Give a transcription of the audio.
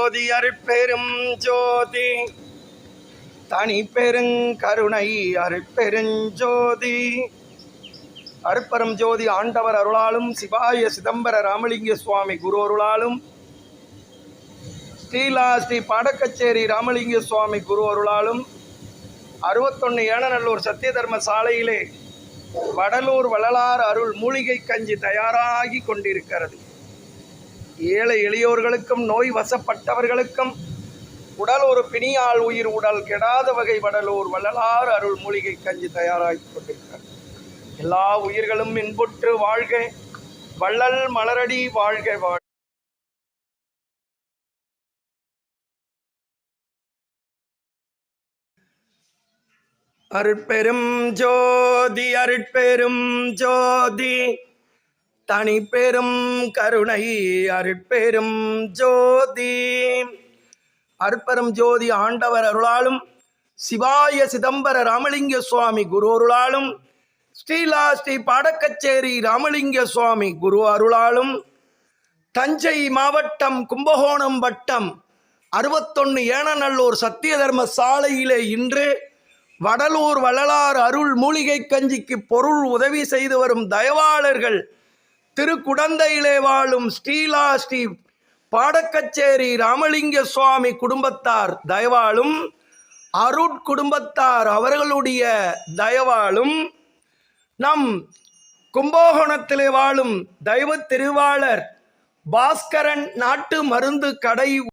ஜோதி அருட்பெரும் ஜோதி தனி பெருங்கருணை அருட்பெருஞ்சோதி அருட்பெரும் ஜோதி ஆண்டவர் அருளாலும் சிவாய சிதம்பர ராமலிங்க சுவாமி குரு அருளாலும் ஸ்ரீ பாடக்கச்சேரி ராமலிங்க சுவாமி குரு அருளாலும் 61 ஏனநல்லூர் சத்திய தர்ம சாலையிலே வடலூர் வள்ளலார் அருள் மூலிகை கஞ்சி தயாராகி கொண்டிருக்கிறது. ஏழை எளியோர்களுக்கும் நோய் வசப்பட்டவர்களுக்கும் உடல் ஒரு பிணியால் உயிர் உடல் கெடாத வகை வடலூர் வள்ளலார் அருள் மூலிகை கஞ்சி தயாராகி கொண்டிருக்கிறது. எல்லா உயிர்களும் இன்புற்று வாழ்க, வள்ளல் மலரடி வாழ்க வாழ்க. அருட்பெரும் ஜோதி அருட்பெரும் ஜோதி தனி பெரும் கருணை அருட்பெரும் ஜோதி அருட்பெரும் ஜோதி ஆண்டவர் அருளாலும் சிவாய சிதம்பர ராமலிங்க சுவாமி குரு அருளாலும் ஸ்ரீ பாடக்கச்சேரி ராமலிங்க சுவாமி குரு அருளாலும் தஞ்சை மாவட்டம் கும்பகோணம் வட்டம் 61 ஏனநல்லூர் சத்திய தர்ம சாலையிலே இன்று வடலூர் வள்ளலார் அருள் மூலிகை கஞ்சிக்கு பொருள் உதவி செய்து வரும் தயவாளர்கள் திருக்குடந்தையிலே வாழும் ஸ்ரீ பாடக்கச்சேரி ராமலிங்க சுவாமி குடும்பத்தார் தயவாலும் அருட்குடும்பத்தார் அவர்களுடைய தயவாலும் நம் கும்பகோணத்திலே வாழும் தெய்வ திருவாளர் பாஸ்கரன் நாட்டு மருந்து கடை